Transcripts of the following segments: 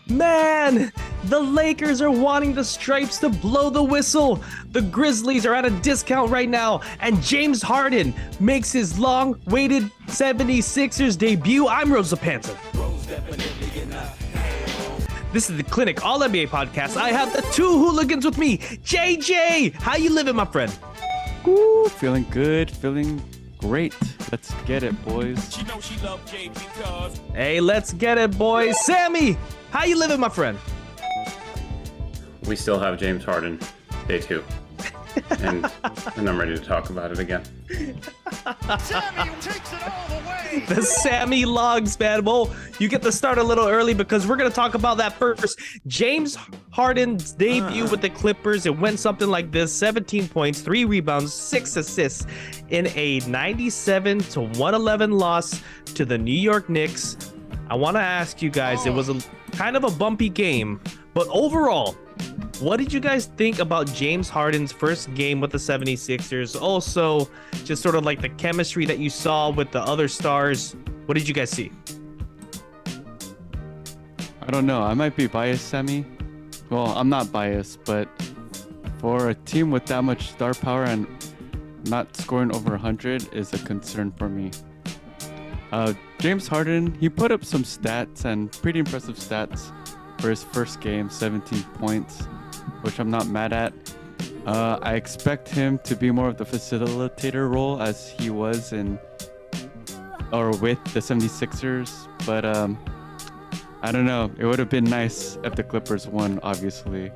Man, the Lakers are wanting the Stripes to blow the whistle. The Grizzlies are at a discount right now, and James Harden makes his long-awaited 76ers debut. I'm Rosa Panther. This is the Clinic All NBA podcast. I have the two hooligans with me. JJ, how you living, my friend? Ooh, feeling good, feeling great. Let's get it, boys. She know she love Jay because Hey, let's get it, boys. Sammy, how you living, my friend? We still have James Harden, day 2. And I'm ready to talk about it again. Sammy takes it all the way. The Sammy logs, man. Well, you get to start a little early because we're going to talk about that first. James Harden's debut with the Clippers. It went something like this: 17 points, 3 rebounds, 6 assists in a 97-111 loss to the New York Knicks. I want to ask you guys, it was a kind of a bumpy game, but overall, what did you guys think about James Harden's first game with the 76ers? Also, just sort of like the chemistry that you saw with the other stars. What did you guys see? I don't know. I might be biased, Sammy. Well, I'm not biased, but for a team with that much star power and not scoring over 100 is a concern for me. James Harden, he put up some stats and pretty impressive stats for his first game, 17 points, which I'm not mad at. I expect him to be more of the facilitator role as he was with the 76ers, but I don't know. It would have been nice if the Clippers won, obviously.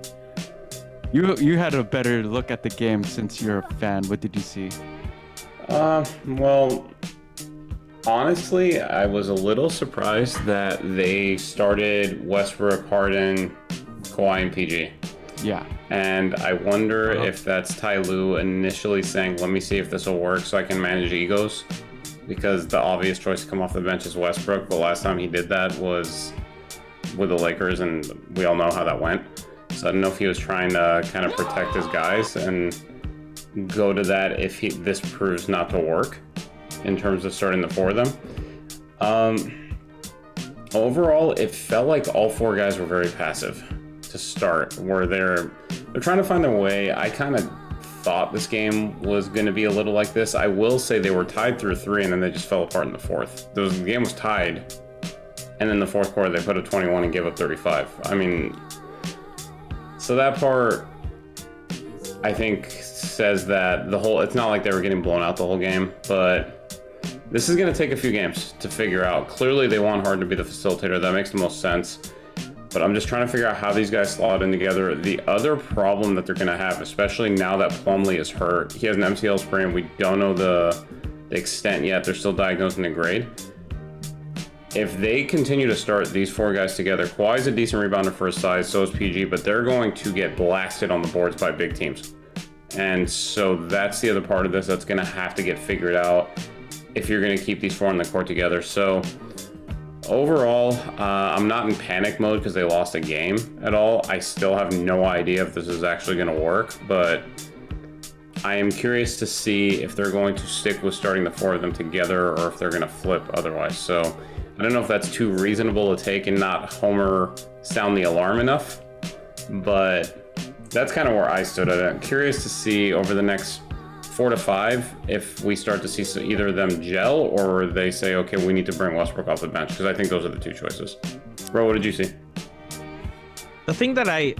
You had a better look at the game since you're a fan. What did you see? Well, honestly, I was a little surprised that they started Westbrook, Harden, Kawhi, and PG. Yeah. And I wonder if that's Ty Lue initially saying, let me see if this will work so I can manage egos. Because the obvious choice to come off the bench is Westbrook. But last time he did that was with the Lakers, and we all know how that went. So I don't know if he was trying to kind of protect his guys and go to that if this proves not to work in terms of starting the 4 of them. Overall, it felt like all 4 guys were very passive to start, where they're trying to find their way. I kind of thought this game was going to be a little like this. I will say they were tied through 3, and then they just fell apart in the 4th. The game was tied, and then the 4th quarter they put up 21 and gave up 35. I mean, so that part, I think, says that it's not like they were getting blown out the whole game, but this is going to take a few games to figure out. Clearly, they want Harden to be the facilitator. That makes the most sense. But I'm just trying to figure out how these guys slot in together. The other problem that they're going to have, especially now that Plumlee is hurt, he has an MCL sprain. We don't know the extent yet. They're still diagnosing the grade. If they continue to start these 4 guys together, Kawhi's a decent rebounder for his size, so is PG, but they're going to get blasted on the boards by big teams. And so that's the other part of this that's going to have to get figured out if you're going to keep these 4 on the court together. So overall, I'm not in panic mode because they lost a game at all. I still have no idea if this is actually going to work, but I am curious to see if they're going to stick with starting the 4 of them together or if they're going to flip otherwise. So I don't know if that's too reasonable to take and not Homer sound the alarm enough, but that's kind of where I stood at it. I'm curious to see over the next 4 to 5 if we start to see either of them gel or they say, okay, we need to bring Westbrook off the bench, because I think those are the 2 choices. Bro, what did you see? The thing that I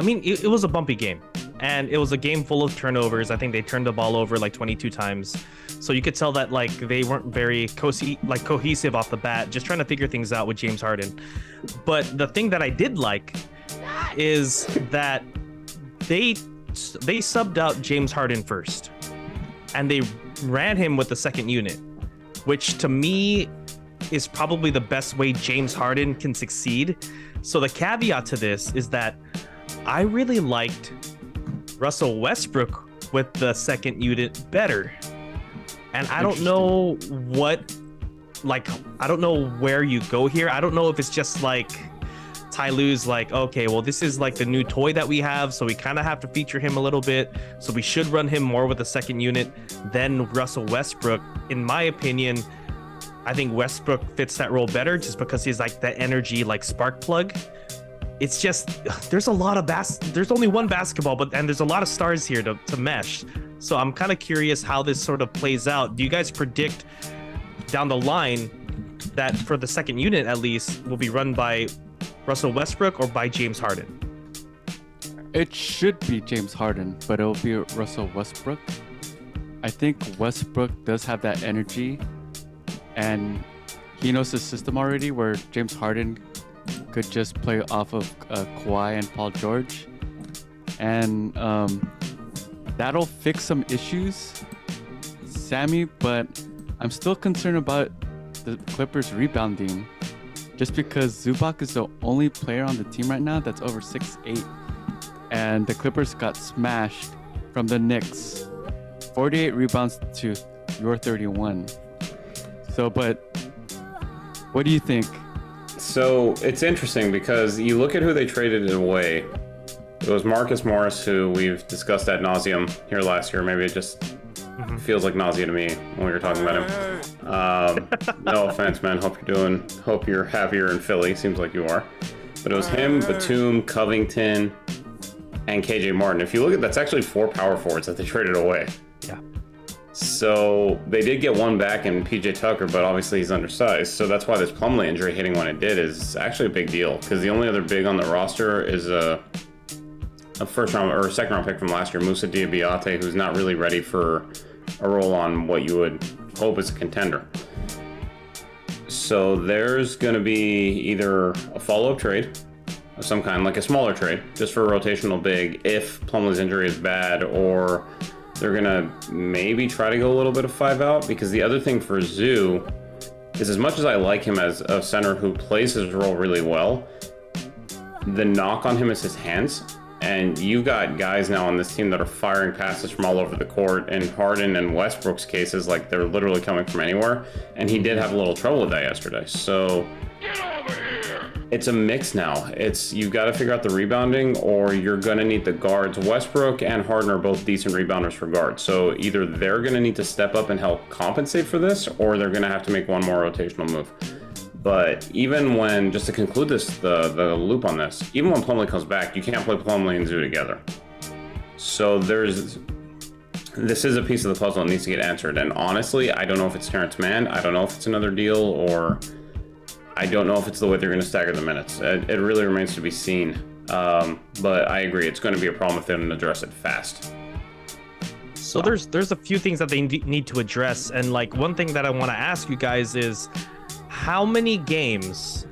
mean, it was a bumpy game, and it was a game full of turnovers. I think they turned the ball over like 22 times. So you could tell that like they weren't very cohesive off the bat, just trying to figure things out with James Harden. But the thing that I did like is that they subbed out James Harden first, and they ran him with the second unit, which to me is probably the best way James Harden can succeed. So the caveat to this is that I really liked Russell Westbrook with the second unit better. And I don't know I don't know where you go here. I don't know if it's just like Ty Lue's like, okay, well, this is like the new toy that we have, so we kind of have to feature him a little bit. So we should run him more with the second unit than Russell Westbrook. In my opinion, I think Westbrook fits that role better just because he's like that energy, like spark plug. It's just there's a lot of there's only one basketball, and there's a lot of stars here to mesh. So I'm kind of curious how this sort of plays out. Do you guys predict down the line that for the second unit at least will be run by Russell Westbrook or by James Harden? It should be James Harden, but it'll be Russell Westbrook. I think Westbrook does have that energy, and he knows the system already where James Harden could just play off of Kawhi and Paul George. And that'll fix some issues, Sammy, but I'm still concerned about the Clippers rebounding just because Zubac is the only player on the team right now that's over 6'8", and the Clippers got smashed from the Knicks. 48 rebounds to your 31. So, but what do you think? So it's interesting because you look at who they traded away. It was Marcus Morris, who we've discussed ad nauseum here last year. Maybe it just feels like nausea to me when we were talking about him. No offense, man. Hope you're happier in Philly. Seems like you are. But it was him, Batum, Covington, and KJ Martin. If you look at that's actually 4 power forwards that they traded away. Yeah. So they did get one back in PJ Tucker, but obviously he's undersized. So that's why this Plumlee injury hitting when it did is actually a big deal, because the only other big on the roster is a first round or second round pick from last year, Moussa Diabiate, who's not really ready for a role on what you would hope is a contender. So there's going to be either a follow-up trade of some kind, like a smaller trade, just for a rotational big if Plumlee's injury is bad, or they're going to maybe try to go a little bit of 5 out, because the other thing for Zoo is, as much as I like him as a center who plays his role really well, the knock on him is his hands. And you've got guys now on this team that are firing passes from all over the court. In Harden and Westbrook's cases, like they're literally coming from anywhere. And he did have a little trouble with that yesterday. So it's a mix now. You've got to figure out the rebounding, or you're going to need the guards. Westbrook and Harden are both decent rebounders for guards. So either they're going to need to step up and help compensate for this, or they're going to have to make one more rotational move. But even when, just to conclude this, the loop on this, even when Plumlee comes back, you can't play Plumlee and Zoo together. So this is a piece of the puzzle that needs to get answered. And honestly, I don't know if it's Terrence Mann. I don't know if it's another deal, or I don't know if it's the way they're going to stagger the minutes. It really remains to be seen. But I agree, it's going to be a problem if they don't address it fast. So there's a few things that they need to address. And like one thing that I want to ask you guys is, how many games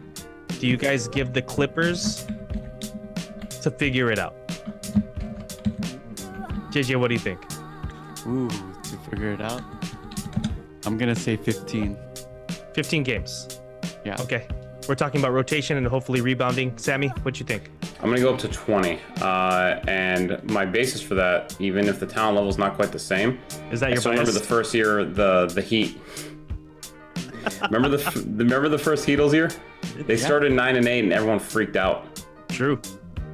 do you guys give the Clippers to figure it out? JJ, what do you think? Ooh, to figure it out? I'm going to say 15. 15 games. Yeah. Okay. We're talking about rotation and hopefully rebounding. Sammy, what you think? I'm going to go up to 20. And my basis for that, even if the talent level is not quite the same, is that your bias? Remember the first year, the Heat. remember the first Heatles year? They started 9-8 and everyone freaked out. True.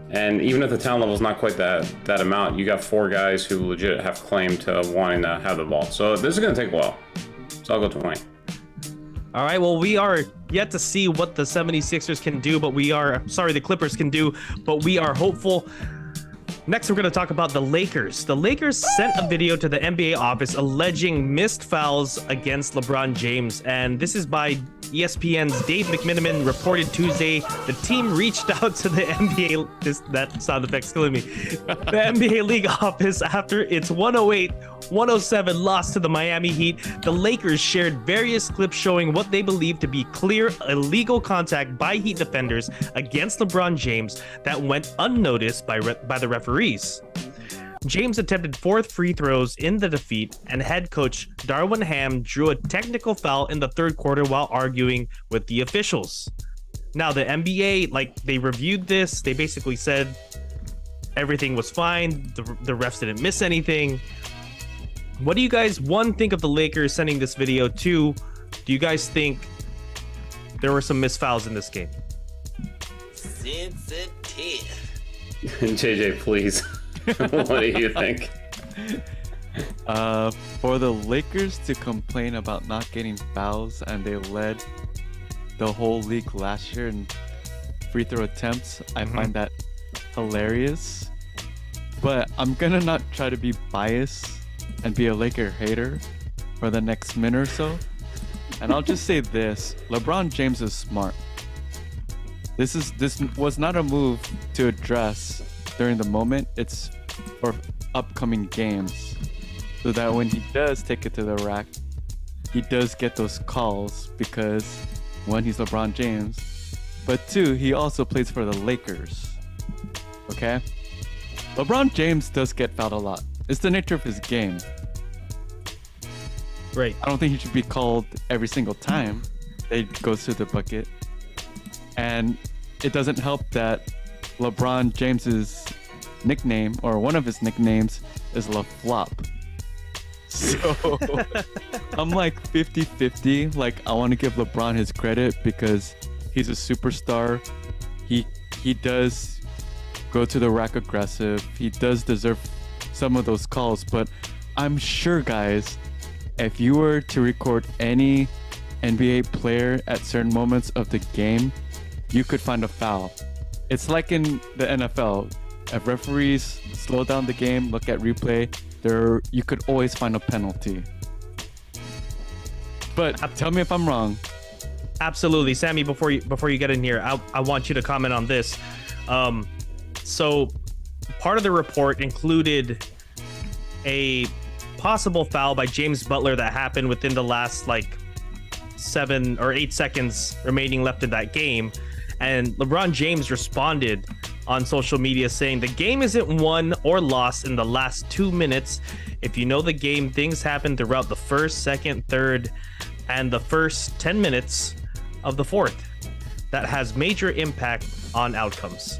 And even if the talent level is not quite that amount, you got 4 guys who legit have claim to wanting to have the ball. So this is going to take a while. So I'll go 20. All right, well, we are yet to see what the 76ers can do, but the Clippers can do, but we are hopeful. Next, we're going to talk about the Lakers. The Lakers sent a video to the NBA office alleging missed fouls against LeBron James. And this is by ESPN's Dave McMenamin, reported Tuesday. The team reached out to the NBA, that sound effect's killing me, the NBA League office after its 108-107 loss to the Miami Heat. The Lakers shared various clips showing what they believe to be clear illegal contact by Heat defenders against LeBron James that went unnoticed by the referees. James attempted 4 free throws in the defeat, and head coach Darwin Ham drew a technical foul in the third quarter while arguing with the officials. Now, the NBA, they reviewed this. They basically said everything was fine. The refs didn't miss anything. What do you guys, one, think of the Lakers sending this video? 2, do you guys think there were some missed fouls in this game? Sensitive. JJ, please. What do you think? For the Lakers to complain about not getting fouls and they led the whole league last year in free throw attempts, I find that hilarious. But I'm gonna not try to be biased and be a Laker hater for the next minute or so. And I'll just say this: LeBron James is smart. This was not a move to address during the moment. It's for upcoming games, so that when he does take it to the rack, he does get those calls because one, he's LeBron James, but two, he also plays for the Lakers. Okay? LeBron James does get fouled a lot. It's the nature of his game. Right. I don't think he should be called every single time that he goes to the bucket. And it doesn't help that LeBron James's nickname, or one of his nicknames, is La Flop. So I'm like 50-50. Like, I want to give LeBron his credit because he's a superstar. He does go to the rack aggressive. He does deserve some of those calls. But I'm sure, guys, if you were to record any NBA player at certain moments of the game, you could find a foul. It's like in the NFL. If referees slow down the game, look at replay, you could always find a penalty. But tell me if I'm wrong. Absolutely, Sammy. Before you get in here, I want you to comment on this. So part of the report included a possible foul by James Butler that happened within the last 7 or 8 seconds remaining left in that game, and LeBron James responded on social media saying the game isn't won or lost in the last 2 minutes. If you know the game, things happen throughout the first, second, third, and the first 10 minutes of the fourth. That has major impact on outcomes.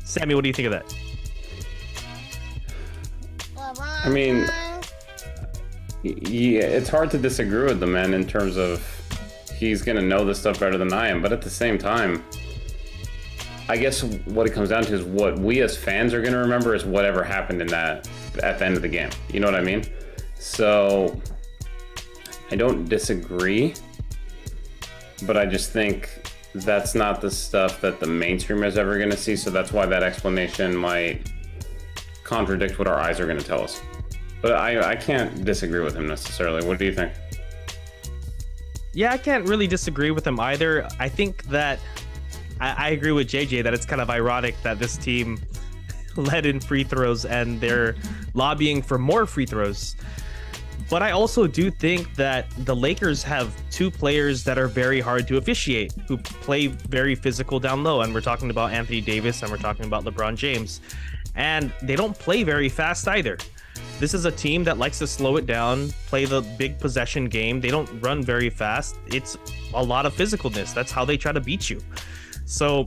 Sammy, what do you think of that? I mean, yeah, it's hard to disagree with the man in terms of he's going to know this stuff better than I am. But at the same time, I guess what it comes down to is what we as fans are going to remember is whatever happened in that at the end of the game. You know what I mean? So I don't disagree, but I just think that's not the stuff that the mainstream is ever going to see. So that's why that explanation might contradict what our eyes are going to tell us. But I can't disagree with him necessarily. What do you think? Yeah, I can't really disagree with him either. I think that I agree with JJ that it's kind of ironic that this team led in free throws and they're lobbying for more free throws. But I also do think that the Lakers have two players that are very hard to officiate, who play very physical down low. And we're talking about Anthony Davis and we're talking about LeBron James. And they don't play very fast either. This is a team that likes to slow it down, play the big possession game. They don't run very fast. It's a lot of physicalness. That's how they try to beat you. So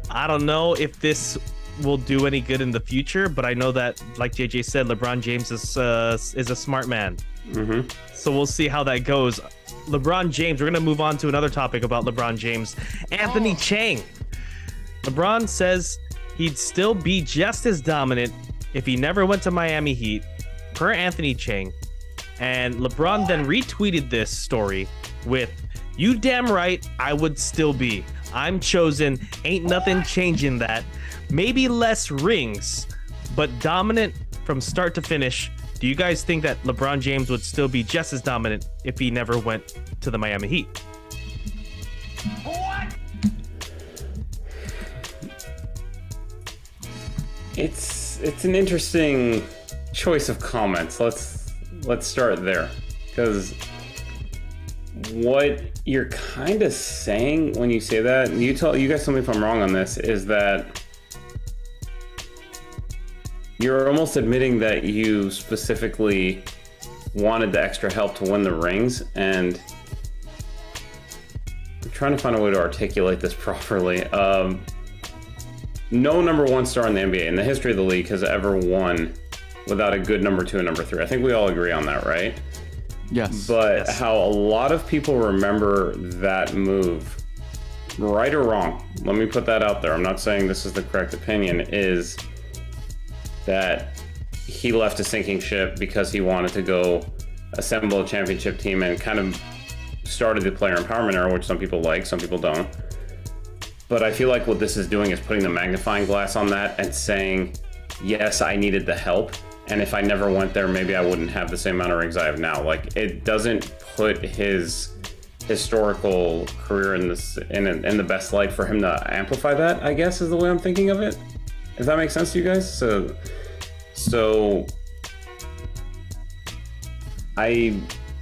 I don't know if this will do any good in the future, but I know that, like JJ said, LeBron James is a smart man. Mm-hmm. So we'll see how that goes. LeBron James, we're going to move on to another topic about LeBron James. Anthony Chang. LeBron says he'd still be just as dominant if he never went to Miami Heat, per Anthony Chang. And LeBron then retweeted this story with, "You damn right, I would still be. I'm chosen. Ain't nothing changing that. Maybe less rings, but dominant from start to finish." Do you guys think that LeBron James would still be just as dominant if he never went to the Miami Heat? What? It's an interesting choice of comments. Let's start there, because what you're kind of saying when you say that, you guys tell me if I'm wrong on this, is that you're almost admitting that you specifically wanted the extra help to win the rings, and I'm trying to find a way to articulate this properly. No number one star in the NBA in the history of the league has ever won without a good number two and number three. I think we all agree on that, right? Yes. But Yes. how a lot of people remember that move, right or wrong, let me put that out there. I'm not saying this is the correct opinion, is that he left a sinking ship because he wanted to go assemble a championship team and kind of started the player empowerment era, which some people like, some people don't. But I feel like what this is doing is putting the magnifying glass on that and saying, yes, I needed the help. And if I never went there, maybe I wouldn't have the same amount of rings I have now. Like, it doesn't put his historical career in the best light for him to amplify that, I guess, is the way I'm thinking of it. If that makes sense to you guys? So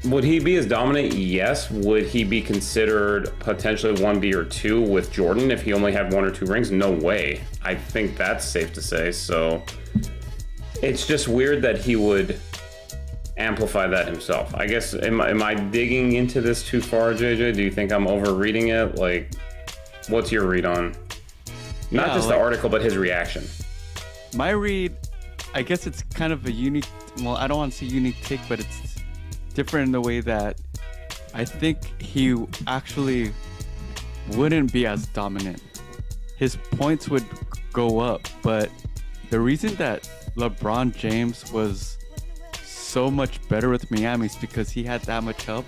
would he be as dominant? Yes. Would he be considered potentially 1B or 2 with Jordan if he only had 1 or 2 rings? No way. I think that's safe to say. So it's just weird that he would amplify that himself. I guess, am I digging into this too far, JJ? Do you think I'm overreading it? Like, what's your read on not just the article, but his reaction? My read, I guess it's kind of a unique, well, I don't want to say unique take, but it's different in the way that I think he actually wouldn't be as dominant. His points would go up, but the reason that LeBron James was so much better with Miami is because he had that much help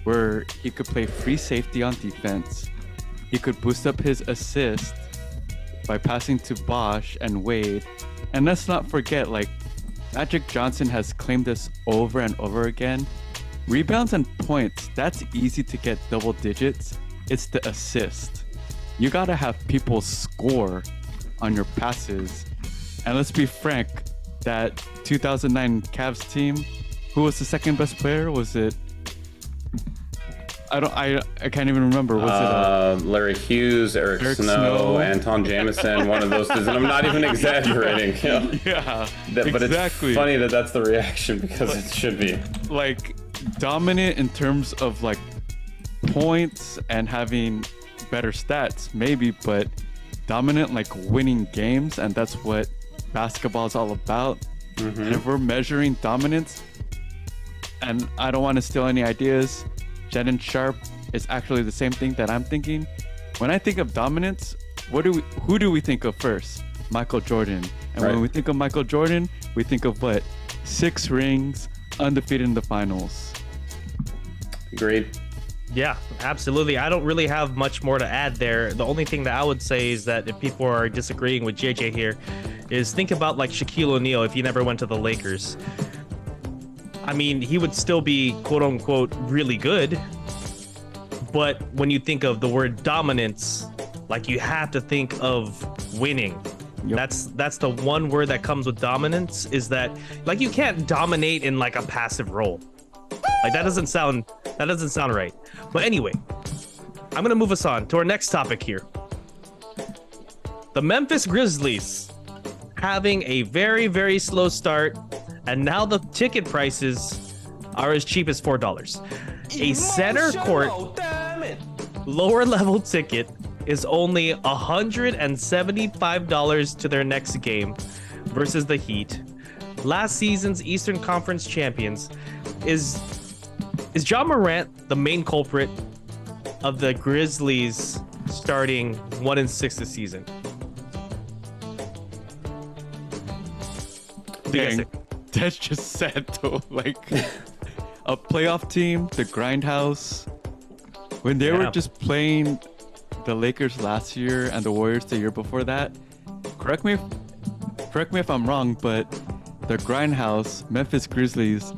where he could play free safety on defense. He could boost up his assist by passing to Bosh and Wade. And let's not forget, like, Magic Johnson has claimed this over and over again. Rebounds and points, that's easy to get double digits. It's the assist. You gotta have people score on your passes. And let's be frank, that 2009 Cavs team, who was the second best player? Was it? I can't even remember. Was it Larry Hughes, Eric Snow, Anton Jamison, one of those dudes, and I'm not even exaggerating. Yeah, But exactly. It's funny that that's the reaction because it should be. Like, dominant in terms of like points and having better stats, maybe, but dominant like winning games, and that's what basketball is all about. Mm-hmm. And if we're measuring dominance, and I don't want to steal any ideas, Shannon Sharp is actually the same thing that I'm thinking. When I think of dominance, who do we think of first? Michael Jordan. And right. When we think of Michael Jordan, we think of what? 6 rings, undefeated in the finals. Agreed. Yeah, absolutely. I don't really have much more to add there. The only thing that I would say is that if people are disagreeing with JJ here, is think about like Shaquille O'Neal if he never went to the Lakers. I mean, he would still be quote unquote really good. But when you think of the word dominance, like, you have to think of winning. Yep. That's the one word that comes with dominance, is that, like, you can't dominate in like a passive role. Like, that doesn't sound right. But anyway, I'm gonna move us on to our next topic here. The Memphis Grizzlies having a very, very slow start, and now the ticket prices are as cheap as $4. A center court lower level ticket is only $175 to their next game versus the Heat, last season's Eastern Conference champions. Is Ja Morant the main culprit of the Grizzlies starting 1-6 this season? Dang, that's just sad though. Like, a playoff team, the Grindhouse, when they were just playing the Lakers last year and the Warriors the year before that. Correct me if I'm wrong, but the Grindhouse, Memphis Grizzlies,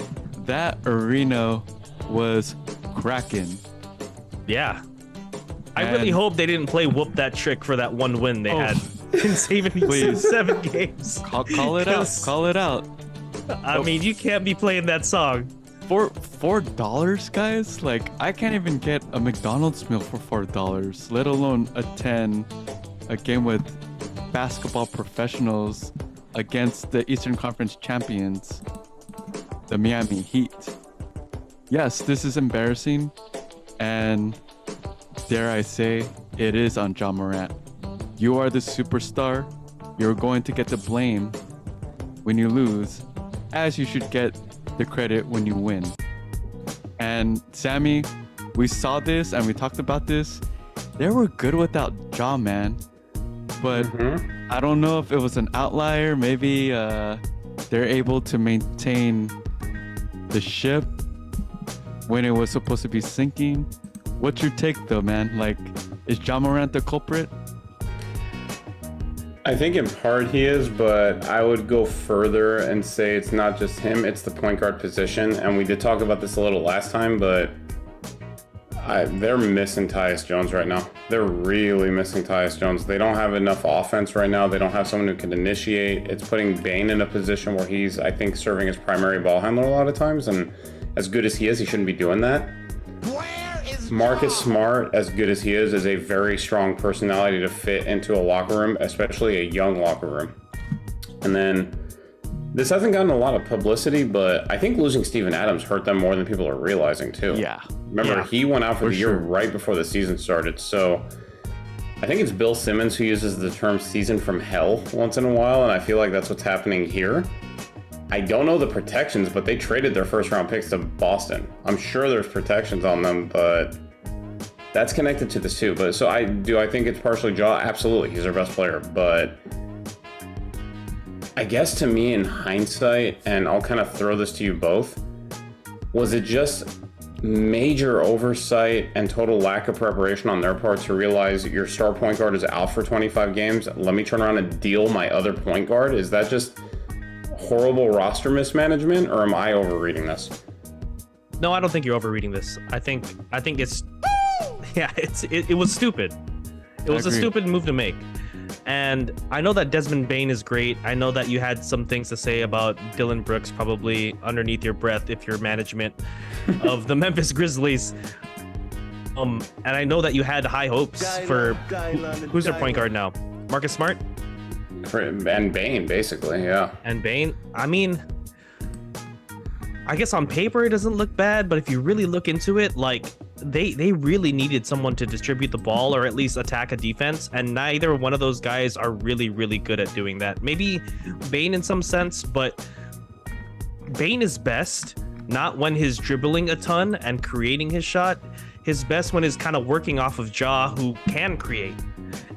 that arena was cracking. Yeah. I really hope they didn't play whoop that trick for that one win they had in 7 games. Call it out. Call it out. I mean, you can't be playing that song. For $4, guys? Like, I can't even get a McDonald's meal for $4, let alone attend a game with basketball professionals against the Eastern Conference champions, the Miami Heat. Yes, this is embarrassing, and dare I say, it is on Ja Morant. You are the superstar. You're going to get the blame when you lose, as you should get the credit when you win. And Sammy, we saw this and we talked about this. They were good without Ja, man. But I don't know if it was an outlier. Maybe they're able to maintain the ship when it was supposed to be sinking. What's your take, though, man? Like, is Ja Morant the culprit? I think in part he is, but I would go further and say it's not just him, it's the point guard position. And we did talk about this a little last time, but they're missing Tyus Jones right now. They're really missing Tyus Jones. They don't have enough offense right now. They don't have someone who can initiate. It's putting Bane in a position where he's, I think, serving as primary ball handler a lot of times. And as good as he is, he shouldn't be doing that. Marcus Smart, as good as he is a very strong personality to fit into a locker room, especially a young locker room. And then this hasn't gotten a lot of publicity, but I think losing Steven Adams hurt them more than people are realizing too. Yeah. Remember, he went out for the year right before the season started. So I think it's Bill Simmons who uses the term season from hell once in a while, and I feel like that's what's happening here. I don't know the protections, but they traded their first round picks to Boston. I'm sure there's protections on them, but that's connected to this too. But so I think it's partially Ja? Absolutely, he's our best player. But I guess to me, in hindsight, and I'll kind of throw this to you both, was it just major oversight and total lack of preparation on their part to realize your star point guard is out for 25 games? Let me turn around and deal my other point guard. Is that just horrible roster mismanagement, or am I overreading this? No, I don't think you're overreading this. I think it's yeah, it was stupid. It was a stupid move to make. And I know that Desmond Bane is great. I know that you had some things to say about Dylan Brooks probably underneath your breath if you're management of the Memphis Grizzlies. And I know that you had high hopes for who's their point guard now? Marcus Smart? And Bane, basically, yeah. And Bane, I mean, I guess on paper it doesn't look bad, but if you really look into it, like they really needed someone to distribute the ball or at least attack a defense, and neither one of those guys are really good at doing that. Maybe Bane in some sense, but Bane is best not when he's dribbling a ton and creating his shot. His best when he's kind of working off of Ja, who can create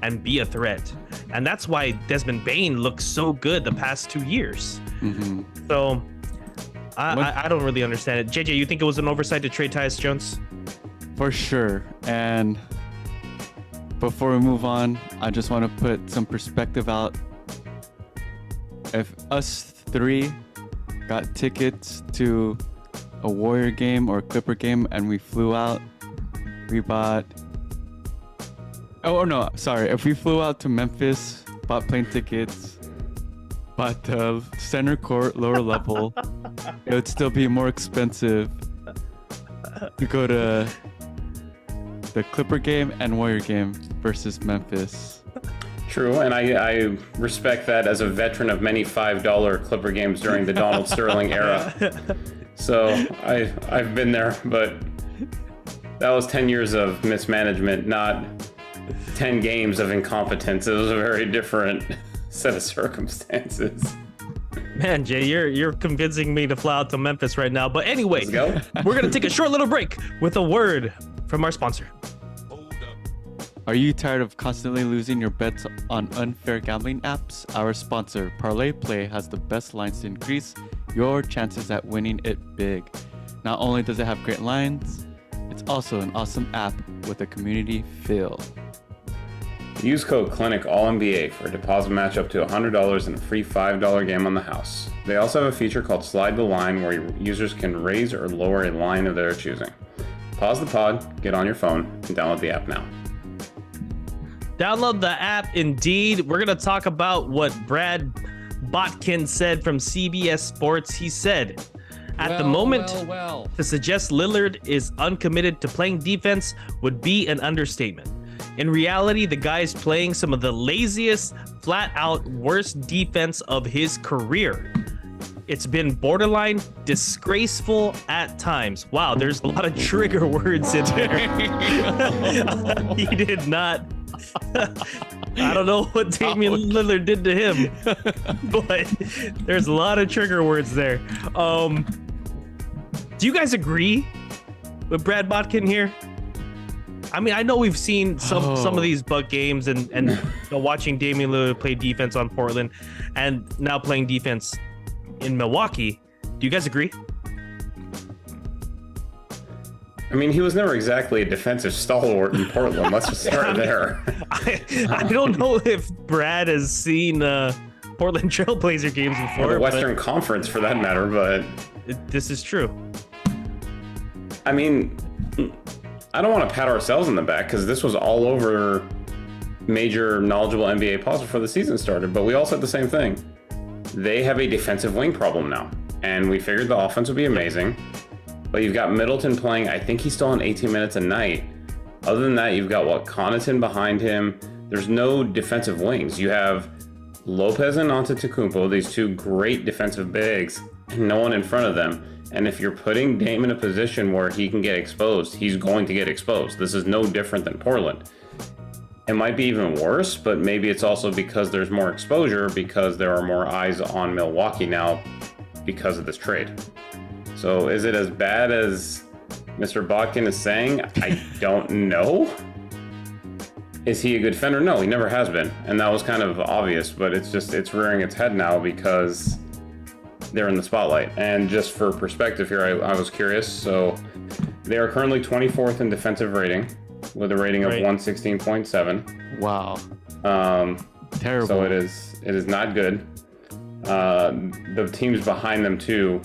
and be a threat. And that's why Desmond Bane looks so good the past 2 years. Mm-hmm. So I don't really understand it. JJ, you think it was an oversight to trade Tyus Jones? For sure. And before we move on, I just want to put some perspective out. If us three got tickets to a Warrior game or a Clipper game and we flew out, we bought... Oh, no, sorry. If we flew out to Memphis, bought plane tickets, bought the center court, lower level, it would still be more expensive to go to the Clipper game and Warrior game versus Memphis. True, and I respect that as a veteran of many $5 Clipper games during the Donald Sterling era. So I've been there, but that was 10 years of mismanagement, not 10 games of incompetence. It was a very different set of circumstances. Man, Jay, you're convincing me to fly out to Memphis right now. But anyway, Let's go. We're going to take a short little break with a word from our sponsor. Are you tired of constantly losing your bets on unfair gambling apps? Our sponsor, Parlay Play, has the best lines to increase your chances at winning it big. Not only does it have great lines, it's also an awesome app with a community feel. Use code CLINIC-ALL-NBA for a deposit match up to $100 and a free $5 game on the house. They also have a feature called Slide the Line where users can raise or lower a line of their choosing. Pause the pod, get on your phone, and download the app now. Download the app, indeed. We're going to talk about what Brad Botkin said from CBS Sports. He said, at the moment, to suggest Lillard is uncommitted to playing defense would be an understatement. In reality, the guy's playing some of the laziest, flat-out worst defense of his career. It's been borderline disgraceful at times. Wow, there's a lot of trigger words in there. He did not. I don't know what Damian Lillard did to him, but there's a lot of trigger words there. Do you guys agree with Brad Botkin here? I mean, I know we've seen some of these Buck games and watching Damian Lillard play defense on Portland and now playing defense in Milwaukee. Do you guys agree? I mean, he was never exactly a defensive stalwart in Portland. Let's just start there. I don't know if Brad has seen Portland Trailblazer games Or before. the Western Conference, for that matter, but This is true. I mean, I don't want to pat ourselves on the back because this was all over major knowledgeable NBA pods before the season started, but we all said the same thing. They have a defensive wing problem now, and we figured the offense would be amazing. But you've got Middleton playing, I think he's still on 18 minutes a night. Other than that, you've got Connaughton behind him. There's no defensive wings. You have Lopez and Antetokounmpo, these two great defensive bigs, and no one in front of them. And if you're putting Dame in a position where he can get exposed, he's going to get exposed. This is no different than Portland. It might be even worse, but maybe it's also because there's more exposure because there are more eyes on Milwaukee now because of this trade. So is it as bad as Mr. Botkin is saying? I don't know. Is he a good defender? No, he never has been. And that was kind of obvious, but it's rearing its head now because they're in the spotlight. And just for perspective here, I was curious. So they are currently 24th in defensive rating with a rating of 116.7. Wow. Terrible. So it is not good. The teams behind them too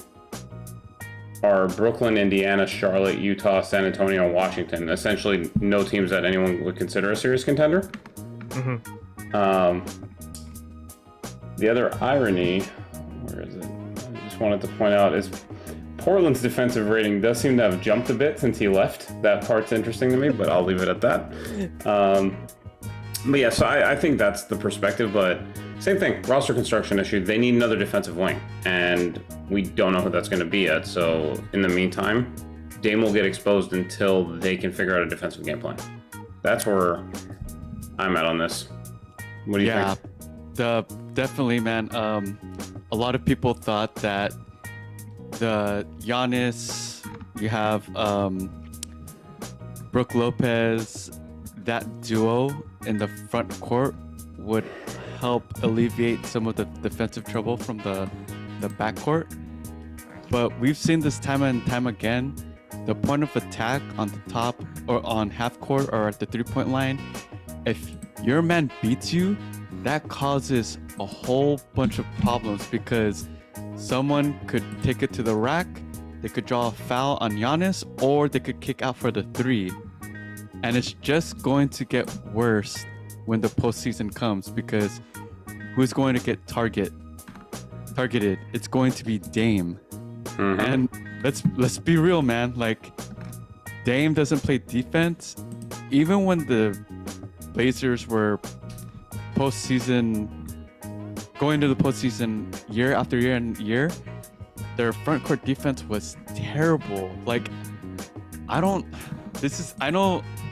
are Brooklyn, Indiana, Charlotte, Utah, San Antonio, and Washington. Essentially, no teams that anyone would consider a serious contender. Mm-hmm. The other irony, where is it? I just wanted to point out is Portland's defensive rating does seem to have jumped a bit since he left. That part's interesting to me, but I'll leave it at that. But yeah, so I think that's the perspective, but same thing, roster construction issue. They need another defensive wing, and we don't know who that's going to be yet. So in the meantime, Dame will get exposed until they can figure out a defensive game plan. That's where I'm at on this. What do you think? Definitely, man. A lot of people thought that the Giannis, you have Brook Lopez, that duo in the front court would help alleviate some of the defensive trouble from the backcourt. But we've seen this time and time again, the point of attack on the top or on half court or at the 3-point line, if your man beats you, that causes a whole bunch of problems because someone could take it to the rack, they could draw a foul on Giannis, or they could kick out for the 3. And it's just going to get worse when the postseason comes because who's going to get targeted? It's going to be Dame. Mm-hmm. And let's be real, man. Like, Dame doesn't play defense. Even when the Blazers were going to the postseason year after year and year, their front court defense was terrible. Like, I know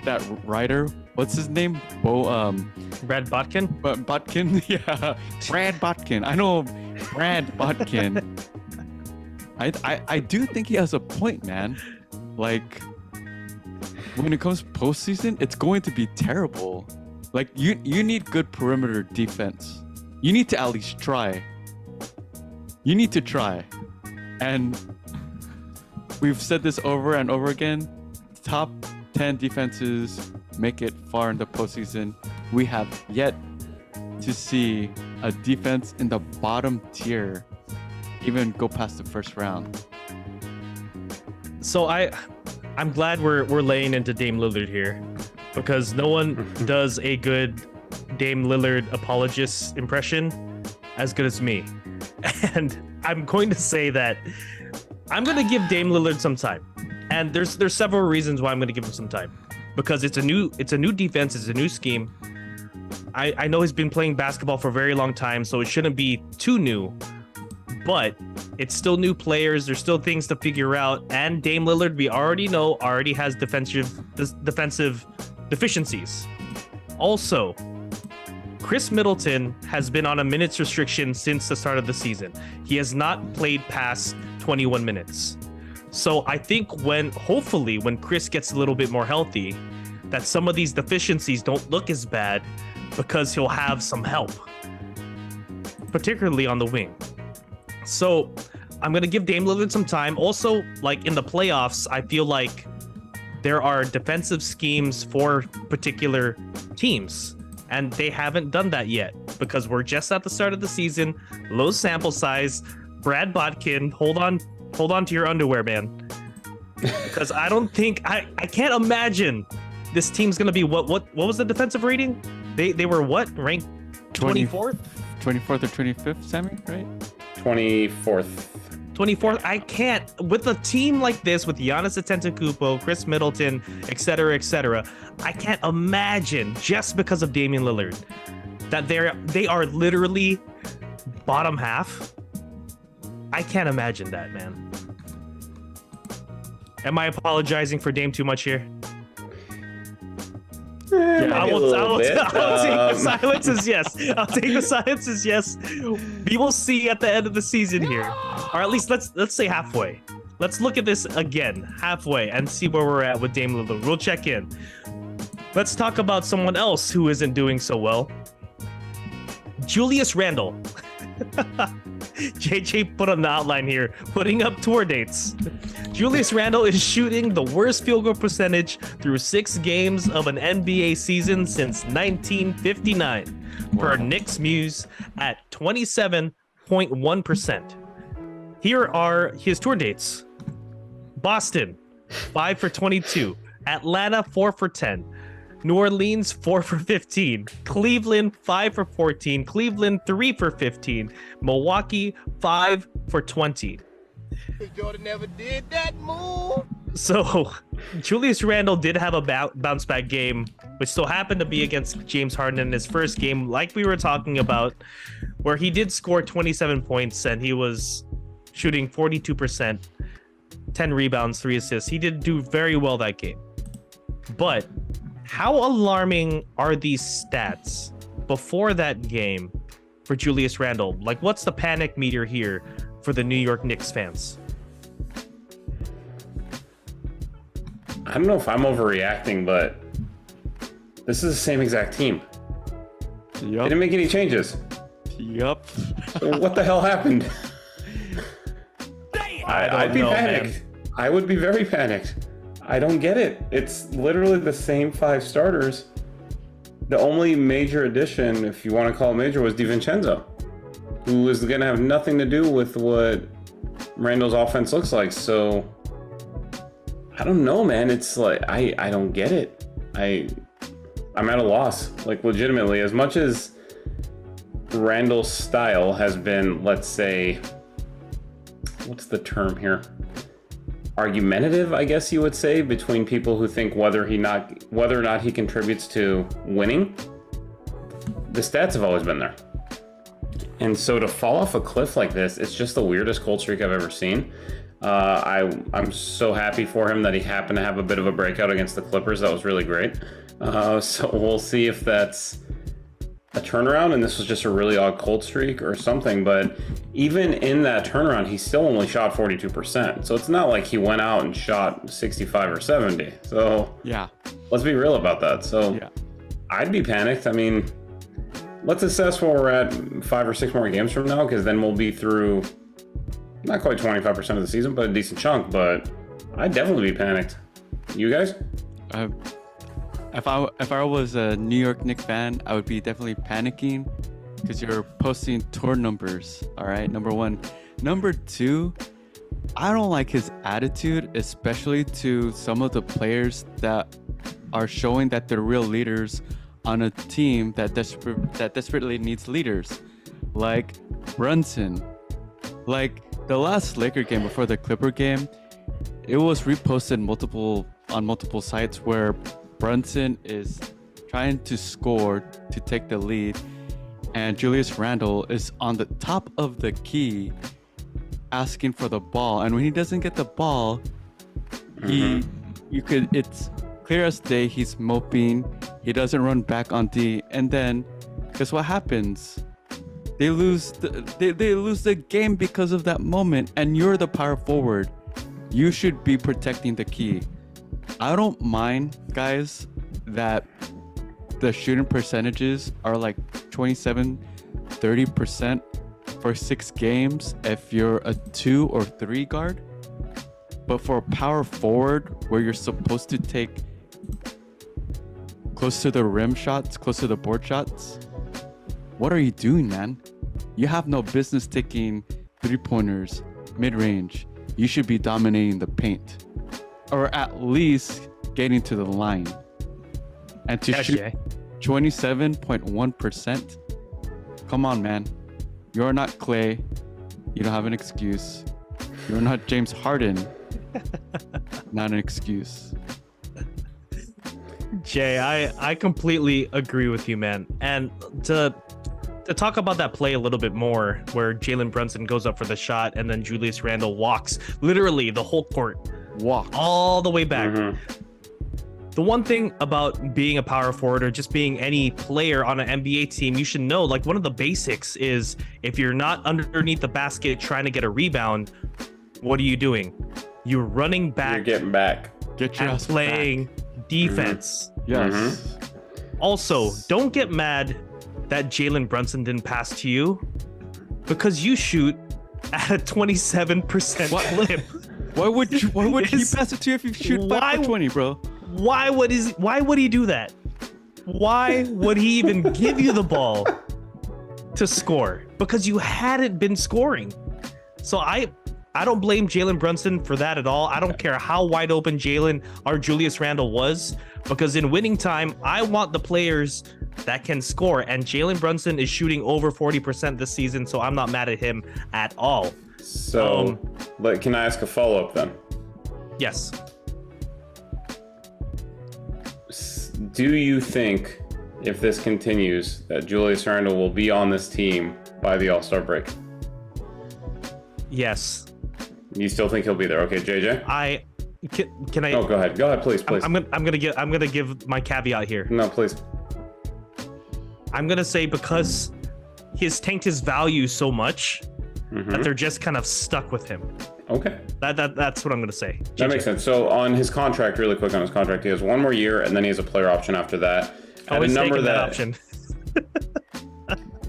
that writer, what's his name? Brad Botkin? Botkin? Yeah. Brad Botkin. I know Brad Botkin. I do think he has a point, man. Like, when it comes to postseason, it's going to be terrible. Like, you need good perimeter defense. You need to at least try. You need to try. And we've said this over and over again. Top 10 defenses make it far in the postseason. We have yet to see a defense in the bottom tier even go past the first round. So I'm glad we're laying into Dame Lillard here because no one does a good Dame Lillard apologist impression as good as me. And I'm going to say that I'm going to give Dame Lillard some time. And there's several reasons why I'm going to give him some time. Because it's a new defense, it's a new scheme. I know he's been playing basketball for a very long time, so it shouldn't be too new. But it's still new players. There's still things to figure out. And Dame Lillard, we already know, already has defensive deficiencies. Also, Chris Middleton has been on a minutes restriction since the start of the season. He has not played past 21 minutes. So I think hopefully when Chris gets a little bit more healthy, that some of these deficiencies don't look as bad because he'll have some help, particularly on the wing. So I'm gonna give Dame Lillard some time. Also, like in the playoffs, I feel like there are defensive schemes for particular teams, and they haven't done that yet because we're just at the start of the season, low sample size. Brad Botkin, hold on to your underwear, man. Because I don't think I can't imagine this team's gonna be what was the defensive rating? They were what, ranked 24th? 24th or 25th, Sammy, right? 24th. 24th. I can't, with a team like this, with Giannis Antetokounmpo, Chris Middleton, etc., I can't imagine, just because of Damian Lillard, that they are literally bottom half. I can't imagine that, man. Am I apologizing for Dame too much here? I will take the silence as yes. I'll take the silence as yes. We will see at the end of the season here, or at least let's say halfway. Let's look at this again halfway and see where we're at with Dame Lillard. We'll check in. Let's talk about someone else who isn't doing so well. Julius Randle. JJ put on the outline here, putting up tour dates. Julius Randle is shooting the worst field goal percentage through 6 games of an NBA season since 1959, per Knicks Muse, at 27.1%. Here are his tour dates. Boston, 5 for 22. Atlanta, 4 for 10. New Orleans, 4 for 15. Cleveland, 5 for 14. Cleveland, 3 for 15. Milwaukee, 5 for 20. Jordan never did that move. So, Julius Randle did have a bounce back game, which so happened to be against James Harden in his first game, like we were talking about, where he did score 27 points and he was shooting 42%, 10 rebounds, 3 assists. He did do very well that game. But how alarming are these stats before that game for Julius Randle? Like, what's the panic meter here for the New York Knicks fans? I don't know if I'm overreacting, but this is the same exact team. They didn't make any changes. Yup. So what the hell happened? I'd be panicked. Man. I would be very panicked. I don't get it. It's literally the same 5 starters. The only major addition, if you want to call it major, was DiVincenzo, who is going to have nothing to do with what Randall's offense looks like. So I don't know, man. It's like I don't get it. I'm at a loss. Like, legitimately, as much as Randall's style has been, let's say, what's the term here? Argumentative, I guess you would say, between people who think whether or not he contributes to winning. The stats have always been there. And so to fall off a cliff like this, it's just the weirdest cold streak I've ever seen. I'm so happy for him that he happened to have a bit of a breakout against the Clippers. That was really great. So we'll see if that's a turnaround and this was just a really odd cold streak or something. But even in that turnaround, he still only shot 42%. So it's not like he went out and shot 65 or 70. So Yeah. let's be real about that. So Yeah. I'd be panicked. I mean, let's assess where we're at 5 or 6 more games from now, because then we'll be through not quite 25% of the season, but a decent chunk. But I'd definitely be panicked. You guys? If I was a New York Knicks fan, I would be definitely panicking because you're posting tour numbers. All right, number one. Number two, I don't like his attitude, especially to some of the players that are showing that they're real leaders on a team that desperately needs leaders, like Brunson. Like the last Laker game before the Clipper game, it was reposted on multiple sites where Brunson is trying to score to take the lead, and Julius Randle is on the top of the key asking for the ball. And when he doesn't get the ball, it's clear as day he's moping. He doesn't run back on D, and then guess what happens? They lose the game because of that moment, and you're the power forward. You should be protecting the key. I don't mind, guys, that the shooting percentages are like 27, 30% for 6 games if you're a 2 or 3 guard. But for a power forward where you're supposed to take close to the rim shots, close to the board shots, what are you doing, man? You have no business taking 3-pointers, mid-range. You should be dominating the paint. Or at least getting to the line. And to shoot 27.1%. Come on, man. You're not Clay. You don't have an excuse. You're not James Harden. Not an excuse. Jay, I completely agree with you, man. And to talk about that play a little bit more, where Jalen Brunson goes up for the shot and then Julius Randle walks literally the whole court, all the way back. The one thing about being a power forward or just being any player on an NBA team, you should know, like, one of the basics is if you're not underneath the basket trying to get a rebound, what are you doing? You're running back. You're getting back. Get your ass playing back. Defense. Yes. Also, don't get mad that Jalen Brunson didn't pass to you, because you shoot at a 27% clip. Why would he pass it to you if you shoot 5 for 20, bro? Why would he do that? Why would he even give you the ball to score? Because you hadn't been scoring. So I don't blame Jalen Brunson for that at all. I don't care how wide open Jalen or Julius Randle was, because in winning time, I want the players that can score. And Jalen Brunson is shooting over 40% this season, so I'm not mad at him at all. So, but can I ask a follow-up then? Yes. Do you think, if this continues, that Julius Randle will be on this team by the All-Star break? Yes. You still think he'll be there? Okay, JJ. Can I? Oh, go ahead, please. I'm gonna give my caveat here. No, please. I'm gonna say because he's tanked his value so much that they're just kind of stuck with him. Okay. That's what I'm gonna say. That makes sense. So on his contract, really quick on his contract, he has 1 more year and then he has a player option after that. Always taking that option.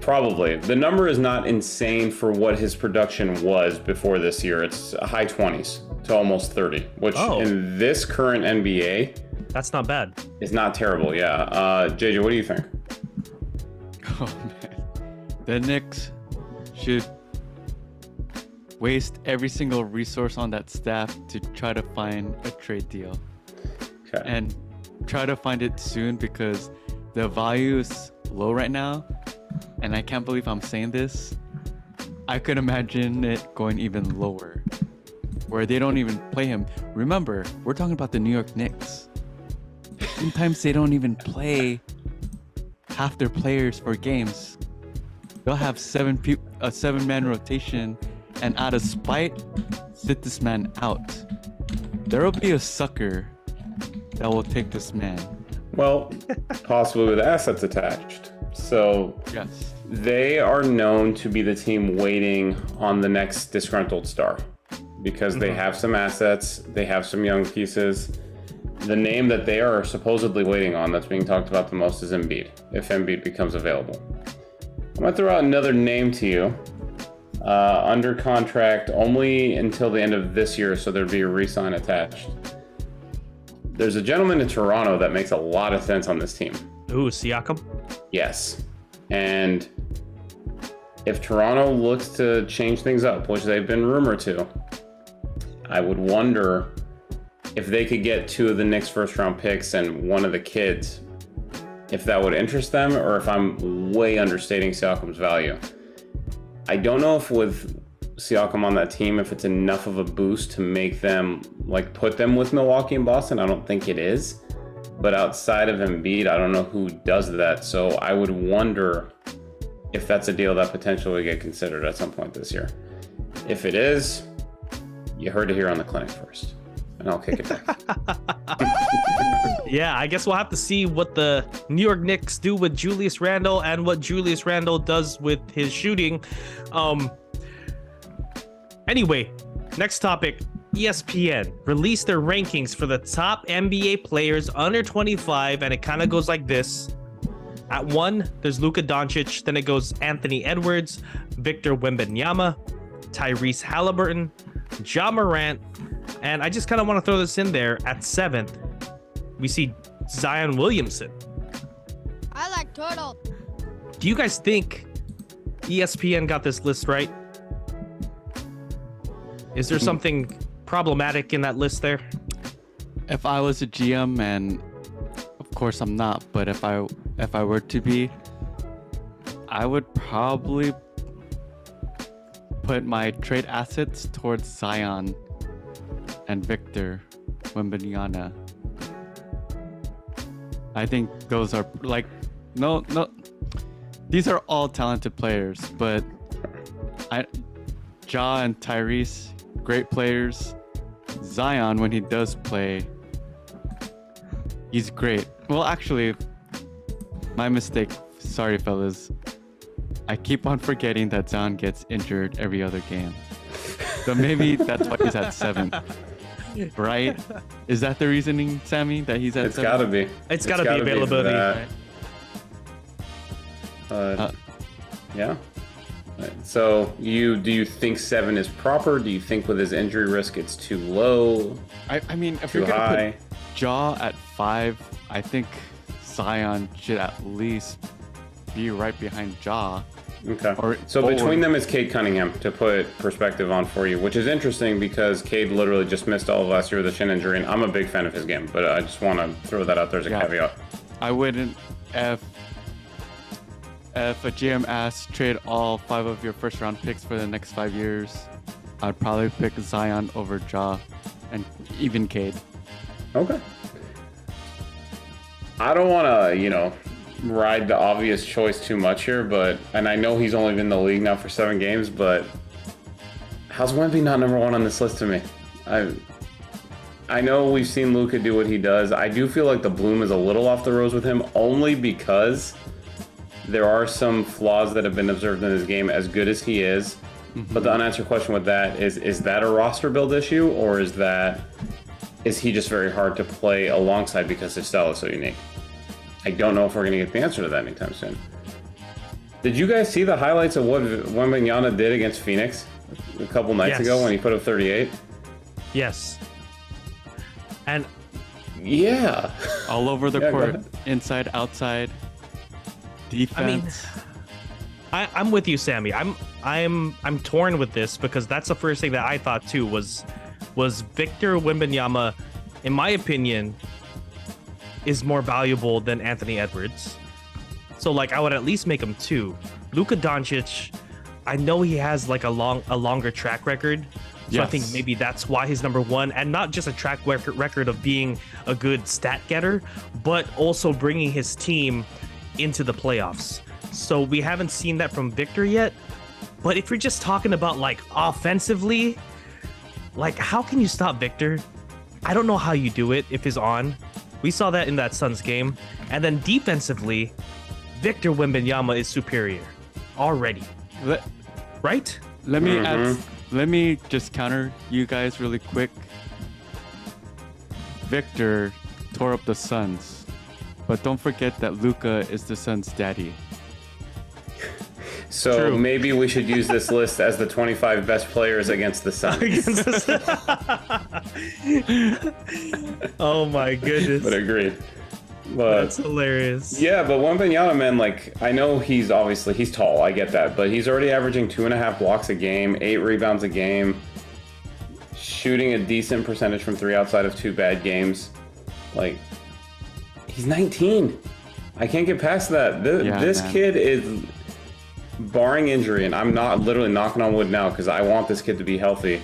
Probably. The number is not insane for what his production was before this year. It's high 20s to almost 30, which in this current NBA, that's not bad. It's not terrible, yeah. JJ, what do you think? Oh, man. The Knicks should waste every single resource on that staff to try to find a trade deal. Okay. And try to find it soon, because the value is low right now. And I can't believe I'm saying this. I could imagine it going even lower, where they don't even play him. Remember, we're talking about the New York Knicks. Sometimes they don't even play half their players for games. They'll have a 7-man rotation, and out of spite, sit this man out. There will be a sucker that will take this man. Well, possibly with assets attached. So yes, they are known to be the team waiting on the next disgruntled star, because they have some assets, they have some young pieces. The name that they are supposedly waiting on that's being talked about the most is Embiid, if Embiid becomes available. I'm going to throw out another name to you. Under contract only until the end of this year, so there'd be a re-sign attached. There's a gentleman in Toronto that makes a lot of sense on this team. Ooh, Siakam? Yes. And if Toronto looks to change things up, which they've been rumored to, I would wonder if they could get 2 of the Knicks first-round picks and 1 of the kids, if that would interest them, or if I'm way understating Siakam's value. I don't know if with Siakam on that team, if it's enough of a boost to make them, like, put them with Milwaukee and Boston. I don't think it is. But outside of Embiid, I don't know who does that. So I would wonder if that's a deal that potentially would get considered at some point this year. If it is, you heard it here on the clinic first. And I'll kick it back. Yeah, I guess we'll have to see what the New York Knicks do with Julius Randle and what Julius Randle does with his shooting. Anyway, next topic. ESPN released their rankings for the top NBA players under 25, and it kind of goes like this. At 1, there's Luka Doncic. Then it goes Anthony Edwards, Victor Wembanyama, Tyrese Halliburton, Ja Morant, and I just kind of want to throw this in there. At 7th, we see Zion Williamson. I like turtle. Do you guys think ESPN got this list right? Is there something problematic in that list there? If I was a GM, and of course I'm not, but if I were to be, I would probably put my trade assets towards Zion and Victor Wembanyama. I think those are like no. These are all talented players, but Ja and Tyrese, great players. Zion, when he does play, he's great. Well, actually, my mistake. Sorry, fellas. I keep on forgetting that Zion gets injured every other game. So maybe that's why he's at 7. Right? Is that the reasoning, Sammy, that he's at 7? It's gotta be. It's gotta be availability. Yeah. Right. So do you think 7 is proper? Do you think with his injury risk it's too low? I mean, if Too you're gonna high? put Ja at 5, I think Zion should at least be right behind Ja. Okay. Or So between them is Cade Cunningham, to put perspective on for you, which is interesting because Cade literally just missed all of last year with a shin injury, and I'm a big fan of his game, but I just want to throw that out there as a caveat. I wouldn't, if a GM asks trade all 5 of your first round picks for the next 5 years, I'd probably pick Zion over Ja and even Cade. Okay. I don't want to, ride the obvious choice too much here, and I know he's only been in the league now for 7 games, but how's Wemby not number 1 on this list to me? I know we've seen Luka do what he does. I do feel like the bloom is a little off the rose with him, only because there are some flaws that have been observed in his game, as good as he is. But the unanswered question with that is that a roster build issue, or is he just very hard to play alongside because his style is so unique? I don't know if we're going to get the answer to that anytime soon. Did you guys see the highlights of what Wembanyama did against Phoenix a couple nights ago when he put up 38? Yes. And yeah, all over the court, inside, outside, defense. I mean, I'm with you, Sammy. I'm torn with this because that's the first thing that I thought too was Victor Wembanyama, in my opinion, is more valuable than Anthony Edwards. So like I would at least make him 2. Luka Doncic, I know he has like a longer track record. So I think maybe that's why he's number 1, and not just a track record of being a good stat getter, but also bringing his team into the playoffs. So we haven't seen that from Victor yet. But if you're just talking about like offensively, like how can you stop Victor? I don't know how you do it if he's on. We saw that in that Suns game. And then defensively, Victor Wembanyama is superior already. Right? Let me just counter you guys really quick. Victor tore up the Suns, but don't forget that Luka is the Suns' daddy. So maybe we should use this list as the 25 best players against the Suns. Oh my goodness. But agreed. But that's hilarious. Yeah, but Wembanyama, man, like I know he's tall, I get that, but he's already averaging 2.5 blocks a game, 8 rebounds a game, shooting a decent percentage from 3 outside of 2 bad games. Like, he's 19. I can't get past that. This kid is, barring injury, and I'm not literally knocking on wood now because I want this kid to be healthy,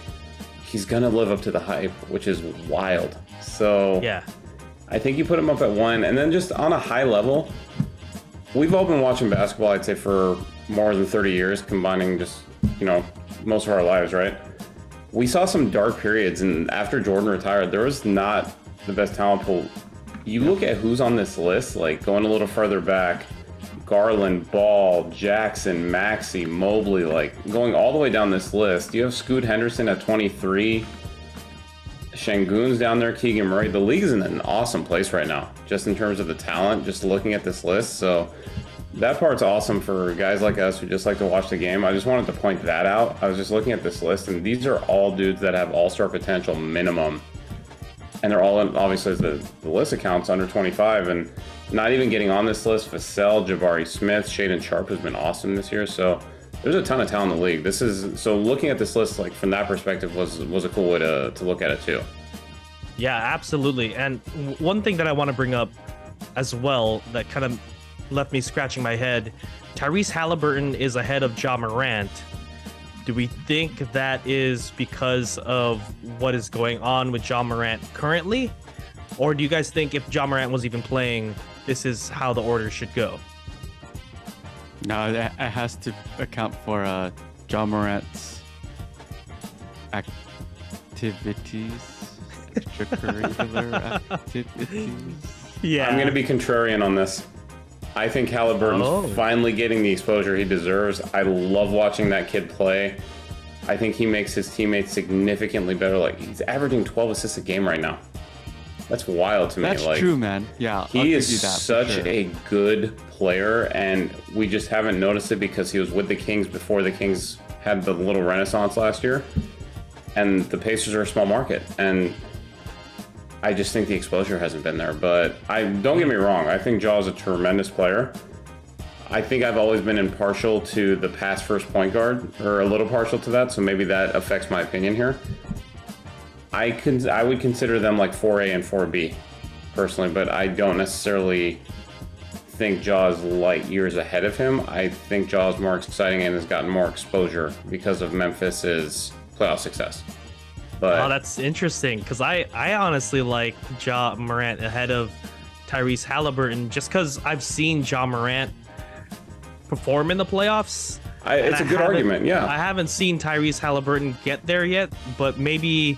he's gonna live up to the hype, which is wild. So yeah, I think you put him up at 1, and then just on a high level, we've all been watching basketball, I'd say, for more than 30 years, combining just, most of our lives, right? We saw some dark periods, and after Jordan retired, there was not the best talent pool. You look at who's on this list, like going a little further back, Garland, Ball, Jackson, Maxey, Mobley, like going all the way down this list. You have Scoot Henderson at 23. Şengün's down there, Keegan Murray. The league is in an awesome place right now, just in terms of the talent, just looking at this list. So that part's awesome for guys like us who just like to watch the game. I just wanted to point that out. I was just looking at this list, and these are all dudes that have all-star potential minimum. And they're all, obviously, the list accounts under 25. And not even getting on this list, Vassell, Jabari Smith, Shaden Sharp has been awesome this year. So there's a ton of talent in the league. So looking at this list, like, from that perspective was a cool way to look at it too. Yeah, absolutely. And one thing that I want to bring up as well that kind of left me scratching my head, Tyrese Halliburton is ahead of Ja Morant. Do we think that is because of what is going on with Ja Morant currently? Or do you guys think if Ja Morant was even playing, this is how the order should go? No, it has to account for Ja Morant's activities, extracurricular activities. Yeah. I'm going to be contrarian on this. I think Halliburton's finally getting the exposure he deserves. I love watching that kid play. I think he makes his teammates significantly better. Like, he's averaging 12 assists a game right now. That's wild to me. That's like, true, man. Yeah, he is such a good player, and we just haven't noticed it because he was with the Kings before the Kings had the little renaissance last year. And the Pacers are a small market, and I just think the exposure hasn't been there. But don't get me wrong, I think Ja is a tremendous player. I think I've always been impartial to the pass first point guard, or a little partial to that, so maybe that affects my opinion here. I would consider them like 4A and 4B personally, but I don't necessarily think Ja is light years ahead of him. I think Ja is more exciting and has gotten more exposure because of Memphis's playoff success. But that's interesting, because I honestly like Ja Morant ahead of Tyrese Halliburton just because I've seen Ja Morant perform in the playoffs. It's a good argument, yeah. I haven't seen Tyrese Halliburton get there yet, but maybe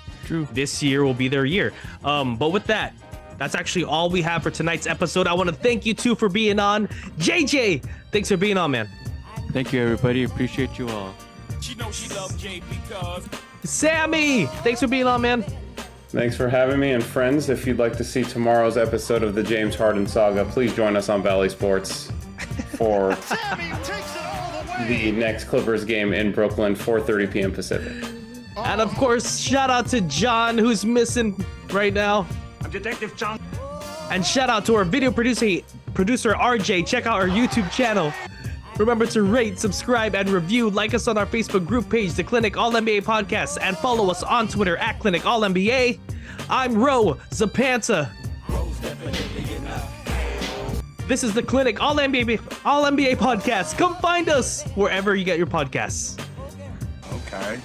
this year will be their year. But with that, that's actually all we have for tonight's episode. I want to thank you two for being on. JJ, thanks for being on, man. Thank you, everybody. Appreciate you all. She knows she loves Jay because Sammy, thanks for being on, man. Thanks for having me. And friends, if you'd like to see tomorrow's episode of the James Harden saga, please join us on Valley Sports for Sammy takes it all the way. the next Clippers game in Brooklyn, 4:30 p.m. Pacific. And of course, shout out to John, who's missing right now. I'm Detective John. And shout out to our video producer RJ. Check out our YouTube channel. Remember to rate, subscribe, and review. Like us on our Facebook group page, The Clinic All NBA Podcast, and follow us on Twitter at Clinic All NBA. I'm Ro Zapanta. This is The Clinic All NBA Podcast. Come find us wherever you get your podcasts. Okay.